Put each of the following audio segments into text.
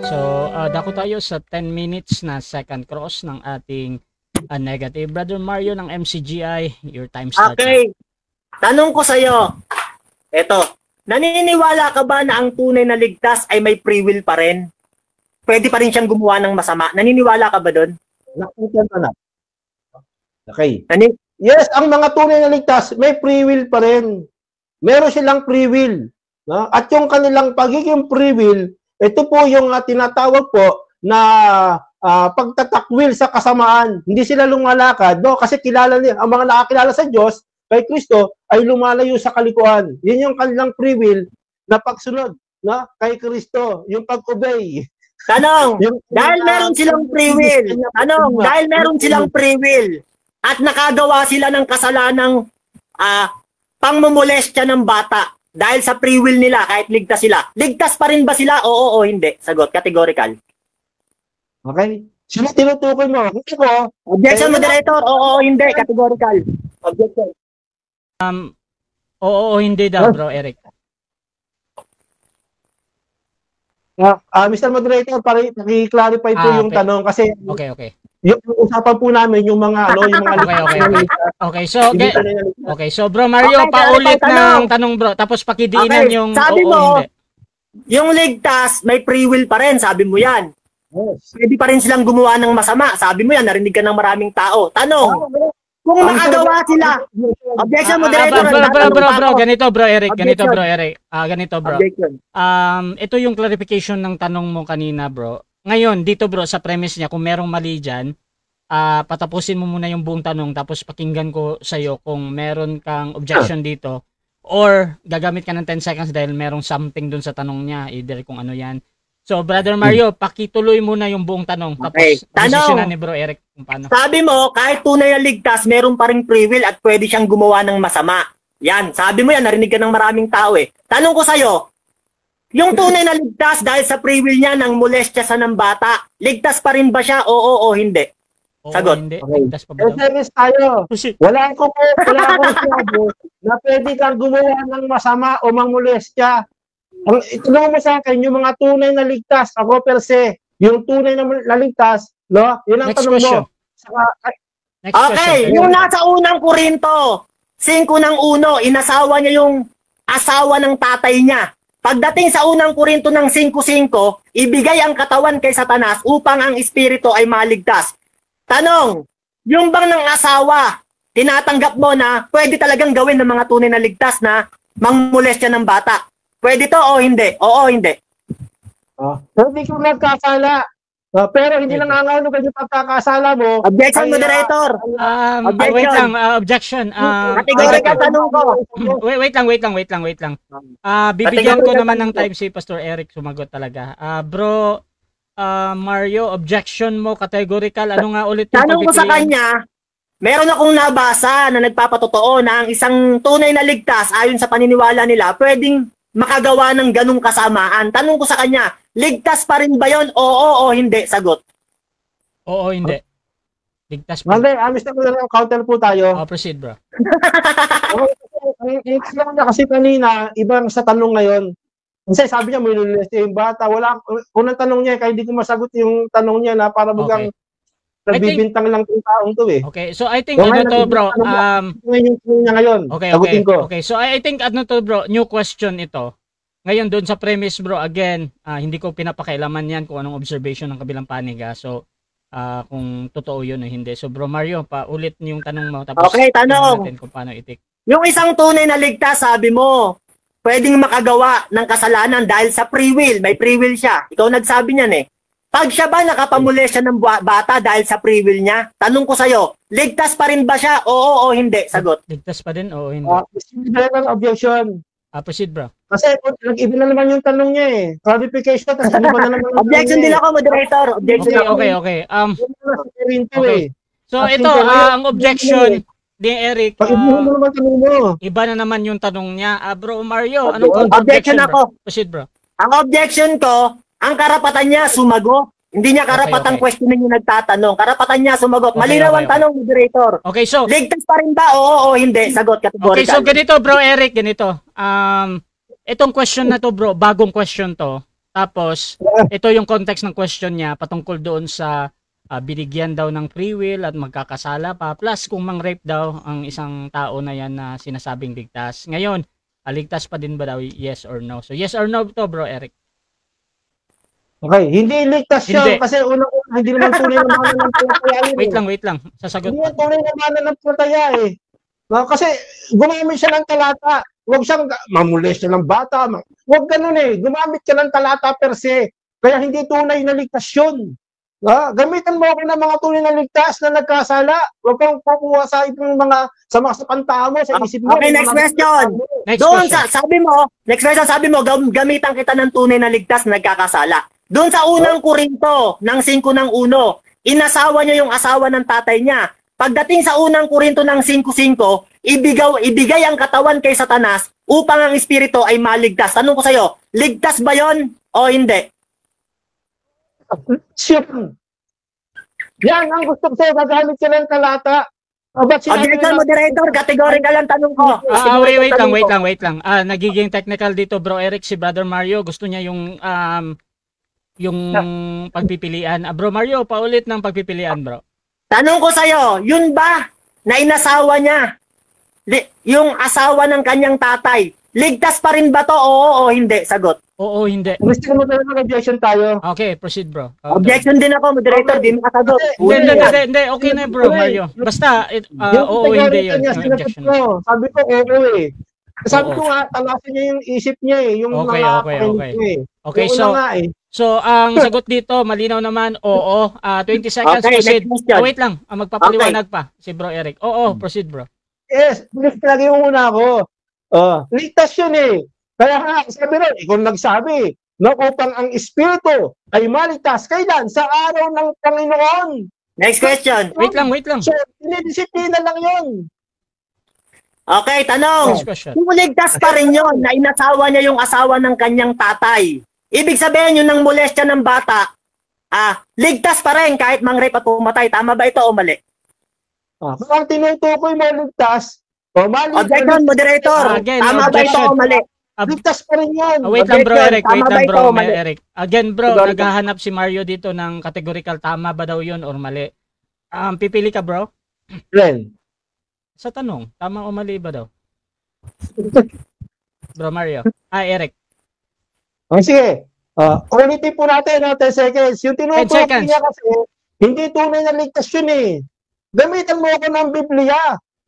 So, dako tayo sa 10 minutes na second cross ng ating negative. Brother Mario ng MCGI, your time starts. Okay. Tanong ko sa'yo, eto, naniniwala ka ba na ang tunay na ligtas ay may free will pa rin? Pwede pa rin siyang gumawa ng masama? Naniniwala ka ba doon? Okay. Yes, ang mga tunay na ligtas, may free will pa rin. Meron silang free will. No? At yung kanilang pagiging free will, ito po yung tinatawag po na pagtatakwil sa kasamaan. Hindi sila lumalakad, no? Kasi kilala nila, ang mga nakakilala sa Diyos, kay Kristo, ay lumalayo sa kalikuan. Yun yung kanilang free will na pagsunod, no? Kay Kristo, yung pag-obey. Tanong, dahil meron silang free will, dahil meron silang free will, at nakagawa sila ng kasalanang pangmumolestya ng bata, dahil sa free will nila, kahit ligtas sila, ligtas pa rin ba sila? Oo o hindi? Sagot, categorical. Okay? Sino tinutukoy mo? Hindi ko. Objection, moderator. Oo o hindi? Categorical. Objection. Oo o hindi daw, bro, Eric. Mr. Moderator, paki-clarify po yung tanong kasi okay. Yung usapan po namin yung mga Okay, so bro Mario, paulit ng tanong bro, tapos pakidiinan yung sabi mo, hindi. Yung ligtas, may free will pa rin, sabi mo yan. Yes. Pwede pa rin silang gumawa ng masama, sabi mo yan, narinig ka ng maraming tao. Tanong, kung makagawa sila, objection, moderator. Bro, ganito bro Eric, ganito bro. Ito yung clarification ng tanong mo kanina bro. Ngayon, dito bro, sa premise niya, kung merong mali dyan, patapusin mo muna yung buong tanong, tapos pakinggan ko sa'yo kung meron kang objection dito, or gagamit ka ng 10 seconds dahil merong something dun sa tanong niya, either kung ano yan. So, Brother Mario, pakituloy muna yung buong tanong, tapos desisyonan ni Bro Eric kung paano. Sabi mo, kahit tunay na ligtas, meron pa rin free will at pwede siyang gumawa ng masama. Yan, sabi mo yan, narinig ka ng maraming tao eh. Tanong ko sa'yo, yung tunay na ligtas dahil sa free will niya nang molestya sa ng bata, ligtas pa rin ba siya? Oo o hindi? Sagot. Hindi. Okay. Ligtas pa ba daw? SMS tayo. Wala akong sinabi na pwede kang gumawa ng masama o mangmolestya. Itanong mo sa akin, yung mga tunay na ligtas, ako per se, yung tunay na ligtas, no? Yun ang tanong mo. Okay, yung nasa unang Korinto, 5:1, inasawa niya yung asawa ng tatay niya. Pagdating sa unang Korinto ng 5:5, ibigay ang katawan kay Satanas upang ang espiritu ay maligtas. Tanong, yung bang ng asawa, tinatanggap mo na pwede talagang gawin ng mga tunay na ligtas na mangmolestya ng bata? Pwede to o hindi? Oo o hindi? Hindi ko nagkasala. Pero hindi lang nangangano kayo pagkakasala mo. Objection, moderator. Wait lang, objection. Kategorikal tanong ko. Wait lang. Bibigyan ko naman ng time si Pastor Eric sumagot talaga. Bro Mario, objection mo, categorical. Ano nga ulit yung tanong ko sa kanya, meron akong nabasa na nagpapatotoo na ang isang tunay na ligtas ayon sa paniniwala nila, pwedeng makagawa ng ganung kasamaan. Tanong ko sa kanya, ligtas pa rin ba yon? Oo o hindi? Sagot. Oo, hindi. Ligtas pa. Mali, Mr. Moderator, counter po tayo. Proceed bro. Kasi kanina, ibang sa tanong ngayon. Kasi sabi niya, may nilileste yung bata. Unang tanong niya, kaya hindi ko masagot yung tanong niya na para bagang nagbibintang lang yung taong to eh. Okay, so I think bro. Okay, so I think bro, new question ito. Ngayon doon sa premise bro, again, hindi ko pinapakailaman yan kung anong observation ng kabilang panig. So, kung totoo yun o hindi. So bro Mario, paulit yung tanong mo. Tapos okay, tanong. Natin kung paano itik. Yung isang tunay na ligtas, sabi mo, pwedeng makagawa ng kasalanan dahil sa free will. May free will siya. Ikaw nagsabi niyan eh. Pag siya ba nakapamulestya ng bata dahil sa free will niya, tanong ko sa'yo, ligtas pa rin ba siya? Oo o hindi? Sagot. Ligtas pa din o hindi? Objection. Proceed bro. Kasi nag-iba na naman yung tanong niya eh. Clarification. Objection din ako, moderator. Objection okay. Okay. So ito, ang objection ni Eric, iba na naman yung tanong niya. Bro Mario, anong objection ako? Proceed bro. Ang objection ko, ang karapatan niya sumagot. Hindi niya karapatang questionin yung nagtatanong. Karapatan niya sumagot. Malinaw ang tanong, moderator. Okay, so ligtas pa rin ba? Oo o hindi? Sagot, categorical. Okay, so ganito bro Eric, ganito. Itong question na to bro, bagong question to. Tapos, ito yung context ng question niya patungkol doon sa binigyan daw ng free will at magkakasala pa. Plus, kung mang-rape daw ang isang tao na yan na sinasabing ligtas. Ngayon, ligtas pa din ba daw? Yes or no? So, yes or no to, bro Eric? Okay, hindi ligtas siya Hindi. kasi unang-una, hindi naman tunay na mananampalataya yun. Wait lang. Sasagot Hindi pa. yan tunay na mananampalataya eh. Kasi gumamit siya ng talata. Huwag siyang mamulis siya ng bata. Huwag ganun eh. Gumamit ka ng talata per se. Kaya hindi tunay na ligtas yun. Gamitan mo ako ng mga tunay na ligtas na nagkasala. Huwag kang kukuha sa ibang mga sa pantao mo, sa isip mo. Okay, next question. Next Doon question. sabi mo, gamitan kita ng tunay na ligtas na nagkakasala. Doon sa unang Korinto, ng 5 ng 1, inasawa niya yung asawa ng tatay niya. Pagdating sa unang Korinto ng 5:5, ibigay ang katawan kay Satanas upang ang espiritu ay maligtas. Tanong ko sa'yo, ligtas ba yon o hindi? Sure. Yan ang gusto ko sa'yo. Gagamit ka ng talata. Objection, moderator, categorical ang tanong ko. Wait lang. Nagiging technical dito, bro Eric, si Brother Mario. Gusto niya yung pagpipilian. Bro Mario, paulit ng pagpipilian, bro. Tanong ko sa'yo, yun ba na inasawa niya? Yung asawa ng kanyang tatay, ligtas pa rin ba to? Oo o hindi? Sagot. Oo, hindi. Gusto mo talaga mag-objection tayo. Okay, proceed, bro. Objection din ako, moderator, di makasagot. Hindi, okay na, bro Mario. Basta, oo, hindi yun. Niya, Yung objection. sabi ko, oo eh. Sabi Oo. ko nga, talasin niya yung isip niya eh. Yung Okay, mga okay. pakinig niya eh. Okay, Yung so, una nga eh. ang sagot dito, malinaw naman, oo. 20 seconds, Okay, proceed. next question. Wait lang, magpapaliwanag pa si bro Eric. Oo, proceed, bro. Yes, lagi mo muna ako. Ligtas yun eh. Kaya nga, sabi rin, ikaw nagsabi, na upang ang espiritu ay maligtas. Kailan? Sa araw ng Panginoon. Next question. Wait lang. So, dinidisiplina lang yun. Okay, tanong. Next question. Kung ligtas pa rin yun na inasawa niya yung asawa ng kanyang tatay, ibig sabihin yun ng molestya ng bata, ligtas pa rin kahit mang-rape at pumatay. Tama ba ito o mali? Kung ang tinutukoy mo ligtas, Objection, moderator. Again, Tama ba ito objection. o mali? ligtas pa rin yan. Wait lang, bro Eric. Tama Wait ba lang, ito bro o mali? Eric. Again, bro, Sorry. naghahanap si Mario dito ng categorical. Tama ba daw yun or mali? Pipili ka, bro? Ren. Sa tanong, tama o mali ba daw? Bro Mario. Eric. Sige. Ulitin po natin, 10 seconds. Yung 10 tinutukoy seconds. niya kasi, hindi tunay na ligtas yun eh. Gamitan mo ako ng Biblia.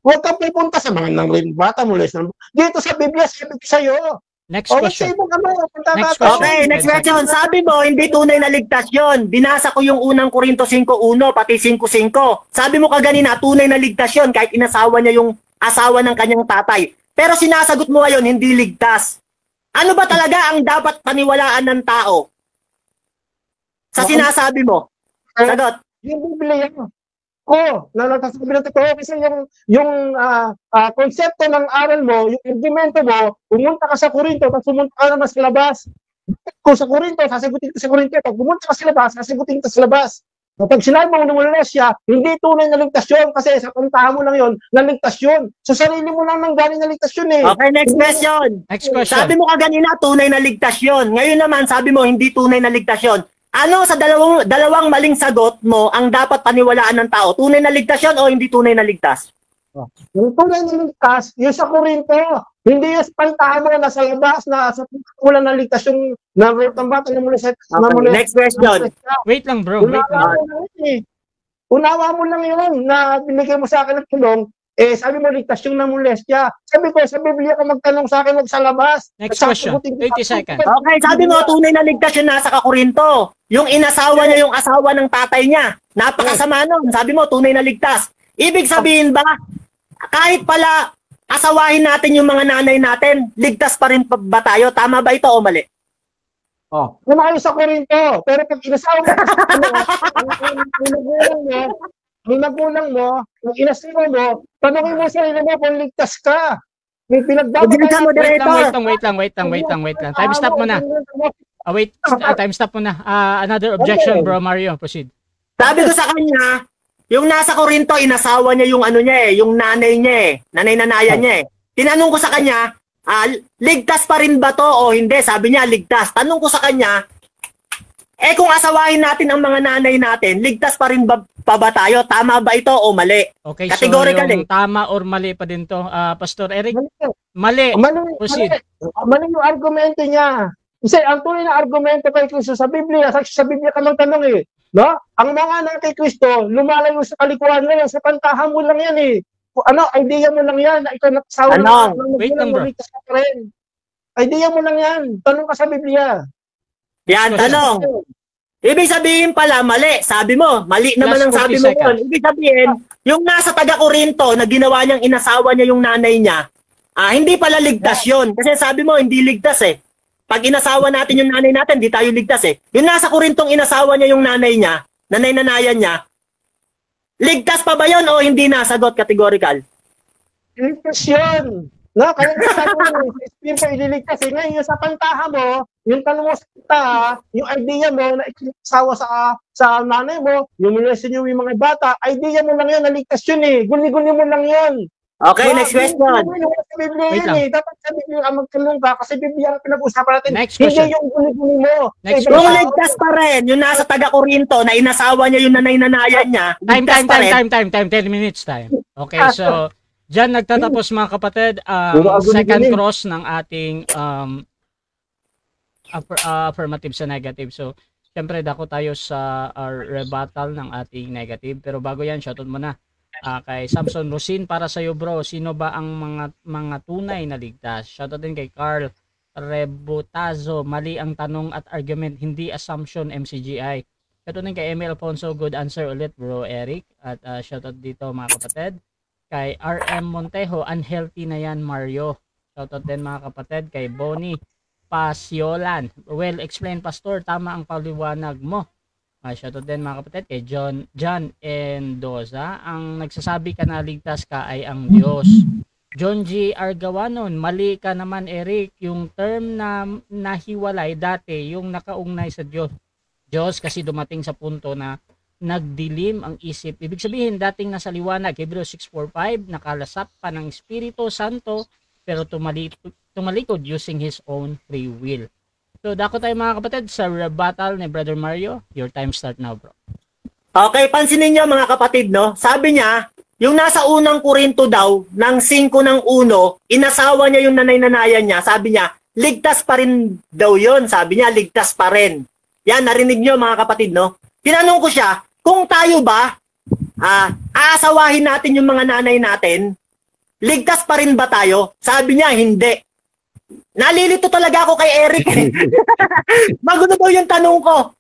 Huwag kang pupunta sa mga nang bata mo. Dito sa Biblia, sabi ko sa'yo. Next question. Next question. Okay, next question. Sabi mo, hindi tunay na ligtas yun. Binasa ko yung unang Korinto 5:1, pati 5:5. Sabi mo kaganina, tunay na ligtas yun kahit inasawa niya yung asawa ng kanyang tatay. Pero sinasagot mo ngayon, hindi ligtas. Ano ba talaga ang dapat paniwalaan ng tao? Sa sinasabi mo. Sagot. Yung Biblia na nagsasabi ng totoo kasi yung konsepto ng aral mo, yung argumento mo, pumunta ka sa Korinto, tapos pumunta ka naman sa labas. Kung sa Korinto, sasagutin ka sa Korinto. Pag pumunta ka sa labas, sasagutin ka sa labas. Kapag sinabi mo na siya, hindi tunay na ligtas yun kasi sa puntahan mo lang yun, naligtas yun. So sarili mo lang nang galing naligtas yun eh. Okay, next question. Next question. Sabi mo kaganina, tunay na ligtas yun. Ngayon naman, sabi mo, hindi tunay na ligtas yun. Ano sa dalawang maling sagot mo ang dapat paniwalaan ng tao? Tunay na ligtas yun o hindi tunay na ligtas? Yung tunay na ligtas, yung sa Korinto, hindi yung pantahan mo na sa labas, na sa kulang na ligtas yung na-rape ng bata, Okay, next question. Wait lang, bro. Wait lang. Unawa mo lang yun na binigay mo sa akin ng tulong. Sabi mo, ligtas yung namolestya. Sabi ko, sa Biblia ka magtanong sa akin, huwag sa labas. Next question. 20 seconds. Okay, sabi mo, tunay na ligtas yung nasa Kakorinto. Yung inasawa niya, yung asawa ng tatay niya. Napakasama nun. Sabi mo, tunay na ligtas. Ibig sabihin ba, kahit pala asawahin natin yung mga nanay natin, ligtas pa rin ba tayo? Tama ba ito o mali? Kumayo sa Korinto. Pero pag inasawa mo, ang magulang mo, yung inasawa mo, tanongin mo sa sarili mo kung ligtas ka. May Objection, moderator. Wait lang. Time stop mo na. Time stop mo na. Another objection, bro Mario. Proceed. Sabi ko sa kanya, yung nasa Korinto, inasawa niya yung ano niya yung nanay niya nanay-nanayan niya Tinanong ko sa kanya, ligtas pa rin ba to o hindi? Sabi niya, ligtas. Tanong ko sa kanya, kung asawahin natin ang mga nanay natin, ligtas pa rin ba tayo? Tama ba ito o mali? Okay, Categorical so yung tama or mali pa din to, Pastor Eric? Mali. Proceed. Mali yung argumento niya. Kasi ang tunay na argumento kay Kristo sa Biblia ka lang tanong eh. No? Ang mga anak kay Kristo, lumalayo sa kalikuan ngayon, sa pantahan mo lang yan eh. Idea mo lang yan, na ikaw nakasawa Wait lang, bro. Idea mo lang yan. Tanong ka sa Biblia. Yan, tanong. Ibig sabihin pala, mali. Sabi mo, mali naman ang sabi mo yun. Ibig sabihin, yung nasa taga-Corinto na ginawa niyang inasawa niya yung nanay niya, hindi pala ligtas yun. Kasi sabi mo, hindi ligtas eh. Pag inasawa natin yung nanay natin, di tayo ligtas eh. Yung nasa Corintong inasawa niya yung nanay niya, nanay-nanayan niya, ligtas pa ba yun o hindi na? Sagot, categorical. Ligtas yun. No, kaya sabi mo, espiritu ililigtas eh. Ngayon, yung sa pantaha mo, yung tanong mo sa yung idea mo na isawa sa nanay mo, yung minesin yung mga bata, idea mo lang yun, naligtas yun eh. Guni-guni mo lang yun. Okay, next question. Sa Biblia yun eh. Dapat sa Biblia ka magtanong ka kasi Biblia ang pinag-usapan natin. Next question. Hindi yung guni-guni mo. Next Kung ligtas pa rin, yung nasa taga-Corinto na inasawa niya yung nanay-nanayan niya, Time, 10 minutes time. Okay, so dyan nagtatapos mga kapatid ang second cross ng ating affirmative sa negative. So, syempre dako tayo sa rebuttal ng ating negative. Pero bago yan, shoutout muna kay Samson Rosin, para sa iyo bro, sino ba ang mga tunay na ligtas? Shoutout din kay Carl Rebutazo, mali ang tanong at argument, hindi assumption MCGI. Shoutout din kay Emil Alfonso, good answer ulit bro Eric. At shoutout dito mga kapatid kay RM Montejo, unhealthy na yan Mario. Shoutout din mga kapatid kay Bonnie Pasyolan, well explained pastor, tama ang paliwanag mo. Shoutout din mga kapatid kay John Endoza, ang nagsasabi ka na ligtas ka ay ang Diyos. John G. Argawanon, mali ka naman Eric, yung term na nahiwalay dati yung nakaugnay sa Diyos kasi dumating sa punto na nagdilim ang isip. Ibig sabihin dating nasa liwanag, Hebrews 6:4-5, nakalasap pa ng Espiritu Santo pero tumalikod using his own free will. So, dako tayo mga kapatid sa rebuttal ni Brother Mario. Your time start now, bro. Okay, pansinin niyo mga kapatid, no? Sabi niya, yung nasa unang Korinto daw, ng 5 ng 1, inasawa niya yung nanay-nanayan niya. Sabi niya, ligtas pa rin daw yun. Sabi niya, ligtas pa rin. Yan, narinig niyo mga kapatid, no? Tinanong ko siya, kung tayo ba, aasawahin natin yung mga nanay natin, ligtas pa rin ba tayo? Sabi niya, hindi. Nalilito talaga ako kay Eric. Magulo daw yung tanong ko.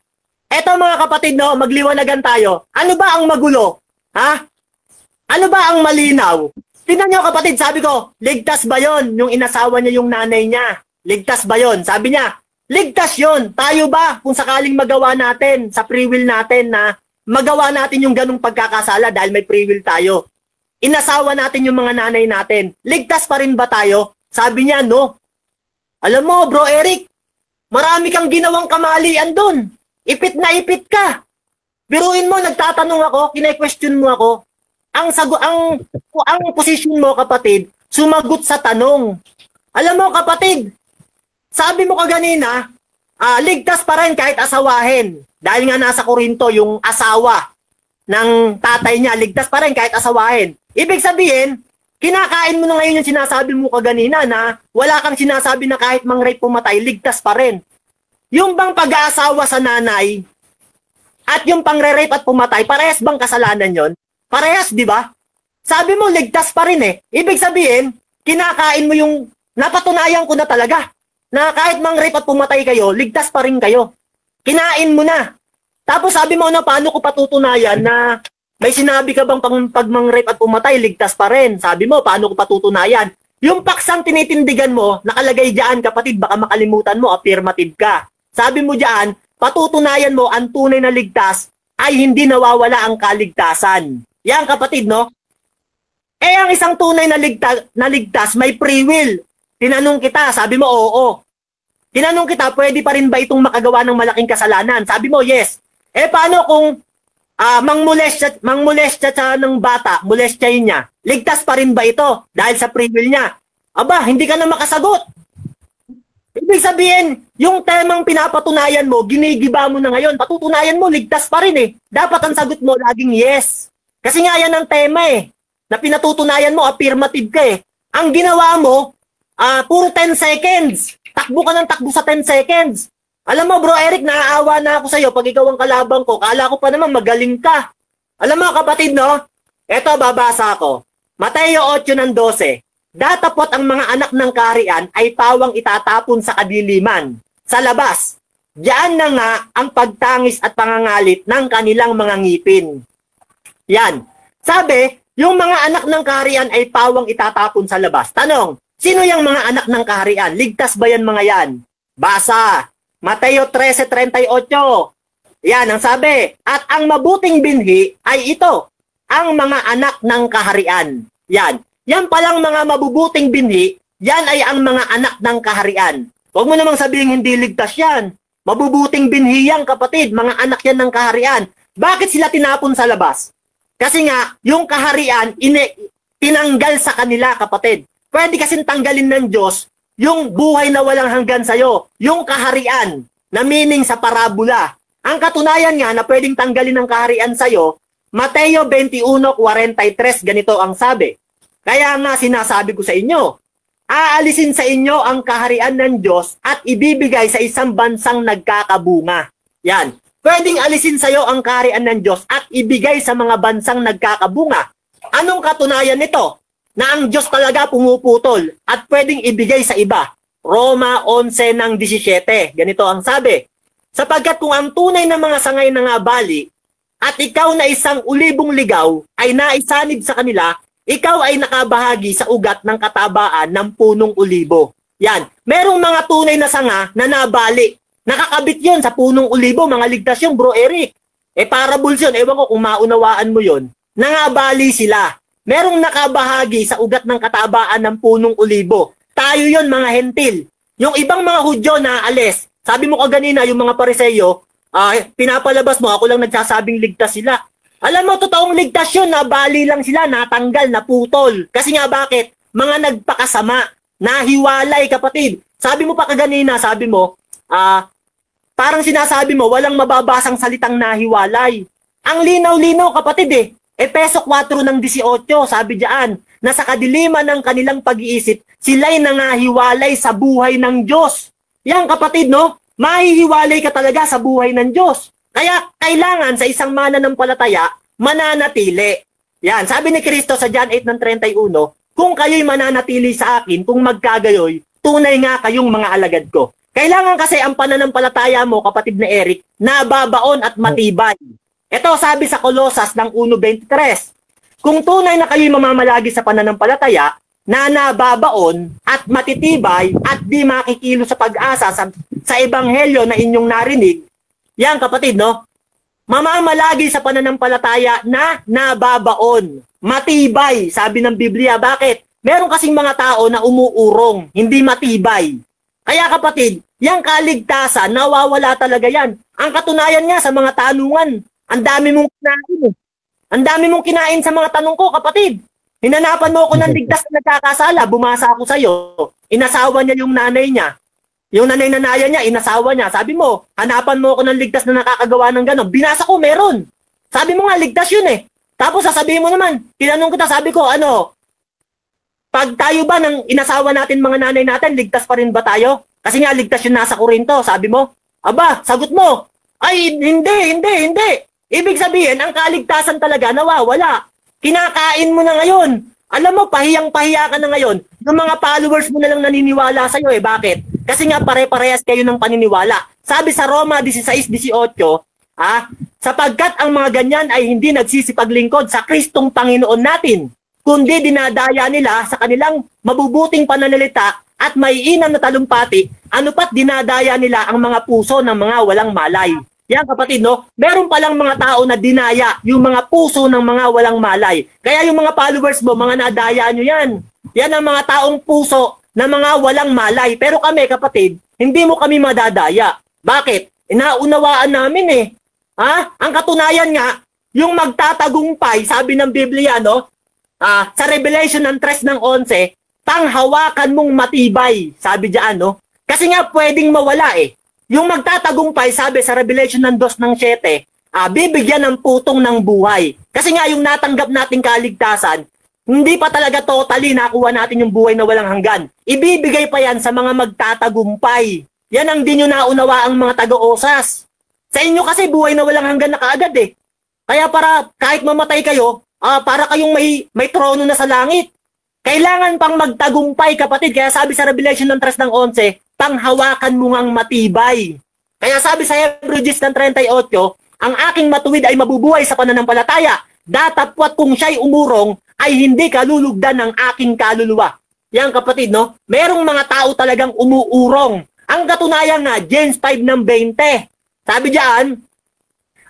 Eto mga kapatid, no, magliwanagan tayo. Ano ba ang magulo? Ha? Ano ba ang malinaw? Tingnan niyo kapatid, sabi ko, ligtas ba yon yung inasawa niya yung nanay niya? Ligtas ba yon? Sabi niya, ligtas yon. Tayo ba, kung sakaling magawa natin sa free will natin na magawa natin yung ganung pagkakasala dahil may free will tayo. Inasawa natin yung mga nanay natin. Ligtas pa rin ba tayo? Sabi niya, no. Alam mo, bro Eric, marami kang ginawang kamalian dun. Ipit na ipit ka. Biruin mo, nagtatanong ako, kine-question mo ako. Ang position mo, kapatid, sumagot sa tanong. Alam mo, kapatid, sabi mo kaganina, ligtas pa rin kahit asawahin. Dahil nga nasa Korinto, yung asawa ng tatay niya, ligtas pa rin kahit asawahin. Ibig sabihin, kinakain mo na ngayon yung sinasabi mo kaganina na wala kang sinasabi na kahit mang-rape pumatay, ligtas pa rin. Yung bang pag-aasawa sa nanay at yung pangre-rape at pumatay, parehas bang kasalanan yon? Parehas, di ba? Sabi mo, ligtas pa rin eh. Ibig sabihin, kinakain mo yung napatunayan ko na talaga na kahit mang-rape at pumatay kayo, ligtas pa rin kayo. Kinain mo na. Tapos sabi mo na paano ko patutunayan na may sinabi ka bang pag mang-rape at pumatay, ligtas pa rin? Sabi mo, paano ko patutunayan? Yung paksang tinitindigan mo, nakalagay dyan, kapatid, baka makalimutan mo, affirmative ka. Sabi mo dyan, patutunayan mo, ang tunay na ligtas ay hindi nawawala ang kaligtasan. Yan, kapatid, no? Ang isang tunay na ligtas, may free will. Tinanong kita, sabi mo, oo. Tinanong kita, pwede pa rin ba itong makagawa ng malaking kasalanan? Sabi mo, yes. Paano kung mangmolestya siya ng bata, molestyahin niya, ligtas pa rin ba ito dahil sa free will niya? aba, hindi ka na makasagot. Ibig sabihin, yung temang pinapatunayan mo, ginigiba mo na ngayon, patutunayan mo, ligtas pa rin eh. Dapat ang sagot mo, laging yes. Kasi nga yan ang tema eh, na pinatutunayan mo, affirmative ka eh. Ang ginawa mo, puro 10 seconds. Takbo ka ng takbo sa 10 seconds. Alam mo bro Eric, naaawa na ako sa'yo pag ikaw ang kalabang ko. Kala ko pa naman magaling ka. Alam mo kapatid no, eto babasa ko. Mateo 8:12. Datapot ang mga anak ng kaharian ay pawang itatapon sa kadiliman, sa labas. Diyan na nga ang pagtangis at pangangalit ng kanilang mga ngipin. Yan. Sabi, yung mga anak ng kaharian ay pawang itatapon sa labas. Tanong, sino yung mga anak ng kaharian? Ligtas ba yan mga yan? Basa. Mateo 13:38. Yan ang sabi. At ang mabuting binhi ay ito, ang mga anak ng kaharian. Yan. Yan palang mga mabubuting binhi, yan ay ang mga anak ng kaharian. Huwag mo namang sabihin hindi ligtas yan. Mabubuting binhi yan kapatid, mga anak yan ng kaharian. Bakit sila tinapon sa labas? Kasi nga, yung kaharian, tinanggal sa kanila kapatid. Pwede kasing tanggalin ng Diyos yung buhay na walang hanggan sa'yo. Yung kaharian, na meaning sa parabola. Ang katunayan nga na pwedeng tanggalin ng kaharian sa'yo, Mateo 21:43, ganito ang sabi. Kaya nga sinasabi ko sa inyo, aalisin sa inyo ang kaharian ng Diyos at ibibigay sa isang bansang nagkakabunga. Yan. Pwedeng alisin sa iyo ang kaharian ng Diyos at ibigay sa mga bansang nagkakabunga. Anong katunayan nito? Na ang Diyos talaga pumuputol at pwedeng ibigay sa iba. Roma 11:17. Ganito ang sabi. Sapagkat kung ang tunay na mga sangay na nga bali at ikaw na isang ulibong ligaw ay naisanib sa kanila, ikaw ay nakabahagi sa ugat ng katabaan ng punong ulibo. Yan. Merong mga tunay na sanga na nabali. Nakakabit yun sa punong ulibo. Mga ligtas yun, bro Eric. Parables yun. Ewan ko kung maunawaan mo yun. Nangabali sila. Merong nakabahagi sa ugat ng katabaan ng punong ulibo. Tayo yun, mga hentil. Yung ibang mga Hudyo na alis. Sabi mo kaganina, yung mga Pariseyo, pinapalabas mo, ako lang nagsasabing ligtas sila. Alam mo, totoong ligtas yun, nabali lang sila, natanggal, naputol. Kasi nga bakit? Mga nagpakasama, nahiwalay kapatid. Sabi mo pa kaganina, sabi mo, parang sinasabi mo, walang mababasang salitang nahiwalay. Ang linaw-linaw kapatid Efeso 4:18, sabi diyan, na sa kadiliman ng kanilang pag-iisip, sila'y nangahiwalay sa buhay ng Diyos. Yan kapatid, no? Mahihiwalay ka talaga sa buhay ng Diyos. Kaya kailangan sa isang mananampalataya, mananatili. Yan, sabi ni Kristo sa John 8:31, kung kayo'y mananatili sa akin, kung magkagayoy, tunay nga kayong mga alagad ko. Kailangan kasi ang pananampalataya mo, kapatid na Eric, nababaon at matibay. Ito sabi sa Kolosas ng 1:23, kung tunay na kayo'y mamamalagi sa pananampalataya, na nababaon at matitibay at di makikilo sa pag-asa sa ebanghelyo na inyong narinig, yan kapatid, no? Mamamalagi sa pananampalataya na nababaon. Matibay, sabi ng Biblia. Bakit? Meron kasing mga tao na umuurong, hindi matibay. Kaya kapatid, yung kaligtasan, nawawala talaga yan. Ang katunayan nga sa mga tanungan, ang dami mong kinain. Ang dami mong kinain sa mga tanong ko, kapatid. Hinanapan mo ako ng ligtas na nagkakasala, bumasa ako sa'yo. Inasawa niya yung nanay niya. Yung nanay-nanaya niya, inasawa niya. Sabi mo, hanapan mo ako ng ligtas na nakakagawa ng gano'n. Binasa ko, meron. Sabi mo nga, ligtas yun Tapos sasabihin mo naman, tinanong kita, sabi ko, pag tayo ba ng inasawa natin mga nanay natin, ligtas pa rin ba tayo? Kasi nga, ligtas yun nasa Korinto, sabi mo. Aba, sagot mo. Ay, hindi. Ibig sabihin, ang kaligtasan talaga nawawala. Kinakain mo na ngayon. Alam mo, pahiyang-pahiya ka na ngayon. Yung mga followers mo na lang naniniwala sa'yo Bakit? Kasi nga pare-parehas kayo ng paniniwala. Sabi sa Roma 16:18, sapagkat ang mga ganyan ay hindi nagsisipaglingkod sa Kristong Panginoon natin, kundi dinadaya nila sa kanilang mabubuting pananalita at maiinam na talumpati, ano pat dinadaya nila ang mga puso ng mga walang malay. Yan kapatid, no? Meron palang mga tao na dinaya yung mga puso ng mga walang malay. Kaya yung mga followers mo, mga nadaya nyo yan. Yan ang mga taong puso na mga walang malay. Pero kami, kapatid, hindi mo kami madadaya. Bakit? Inaunawaan namin Ang katunayan nga, yung magtatagumpay, sabi ng Biblia, no? Sa Revelation ng 3:11, panghawakan mong matibay. Sabi diyan, no? Kasi nga pwedeng mawala eh. Yung magtatagumpay, sabi sa Revelation ng 2 ng 7, bibigyan ng putong ng buhay. Kasi nga yung natanggap nating kaligtasan, hindi pa talaga totally nakuha natin yung buhay na walang hanggan. Ibibigay pa yan sa mga magtatagumpay. Yan ang di nyo naunawa ang mga taga-osas. Sa inyo kasi buhay na walang hanggan na kaagad eh. Kaya para kahit mamatay kayo, para kayong may trono na sa langit. Kailangan pang magtagumpay, kapatid. Kaya sabi sa Revelation ng 3 ng 11, panghawakan mo ngang matibay. Kaya sabi sa Hebrews 10 ng 38, ang aking matuwid ay mabubuhay sa pananampalataya. Datapwat kung siya'y umurong, ay hindi kalulugdan ng aking kaluluwa. Yan kapatid, no? Merong mga tao talagang umuurong. Ang katunayan nga, James 5 ng 20. Sabi diyan,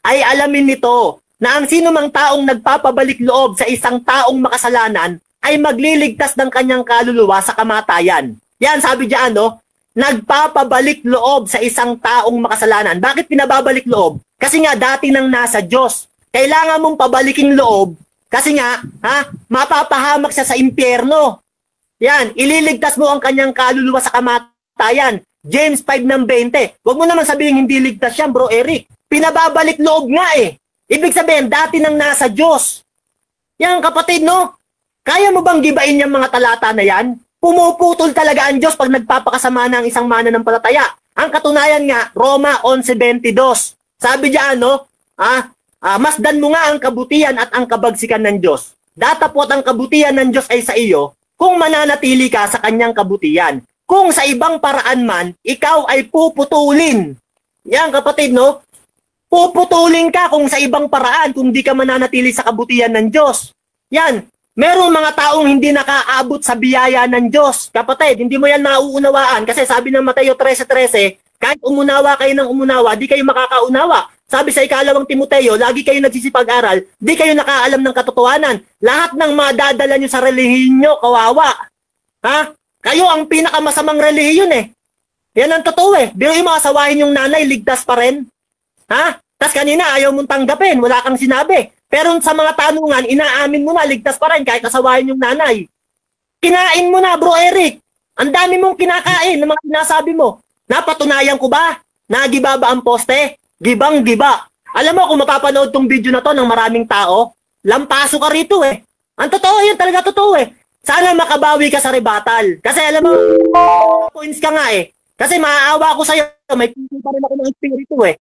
ay alamin nito na ang sino mang taong nagpapabalik loob sa isang taong makasalanan ay magliligtas ng kanyang kaluluwa sa kamatayan. Yan, sabi diyan, no? Nagpapabalik loob sa isang taong makasalanan. Bakit pinababalik loob? Kasi nga dati nang nasa Diyos. Kailangan mong pabaliking loob kasi nga, mapapahamak siya sa impyerno. Yan, ililigtas mo ang kanyang kaluluwa sa kamatayan. James 5 ng 20. Huwag mo naman sabihin hindi ligtas yan, bro Eric. Pinababalik loob nga eh. Ibig sabihin, dati nang nasa Diyos. Yan kapatid, no? Kaya mo bang gibain yung mga talata na yan? Pumuputol talaga ang Diyos pag nagpapakasama ng isang mananampalataya. Ang katunayan nga, Roma 11:22. Sabi diyan, no? Masdan mo nga ang kabutihan at ang kabagsikan ng Diyos. Datapot ang kabutihan ng Diyos ay sa iyo kung mananatili ka sa kanyang kabutihan. Kung sa ibang paraan man, ikaw ay puputulin. Yan kapatid, no? Puputulin ka kung sa ibang paraan kung di ka mananatili sa kabutihan ng Diyos. Yan. Merong mga taong hindi nakaabot sa biyaya ng Diyos. Kapatid, hindi mo yan nauunawaan kasi sabi ng Mateo 13:13, kahit umunawa kayo ng umunawa, di kayo makakaunawa. Sabi sa 2 Timoteo, lagi kayo nagsisipag-aral, di kayo nakaalam ng katotohanan. Lahat ng madadala nyo sa relihiyon nyo, kawawa. Kayo ang pinakamasamang relihiyon eh. Yan ang totoo eh. Biruin mo asawahin yung nanay, ligtas pa rin. Tas kanina ayaw mong tanggapin, wala kang sinabi. Pero sa mga tanungan, inaamin mo na, ligtas pa rin kahit asawahin yung nanay. Kinain mo na, bro Eric. Ang dami mong kinakain ng mga sinasabi mo. Napatunayan ko ba? Nagiba ba ang poste? Gibang-giba. Alam mo kung mapapanood tong video na to ng maraming tao, lampaso ka rito eh. Ang totoo yun, talaga totoo eh. Sana makabawi ka sa rebuttal. Kasi alam mo, points ka nga eh. Kasi maaawa ko sa'yo, may pinto pa rin ako ng espiritu eh.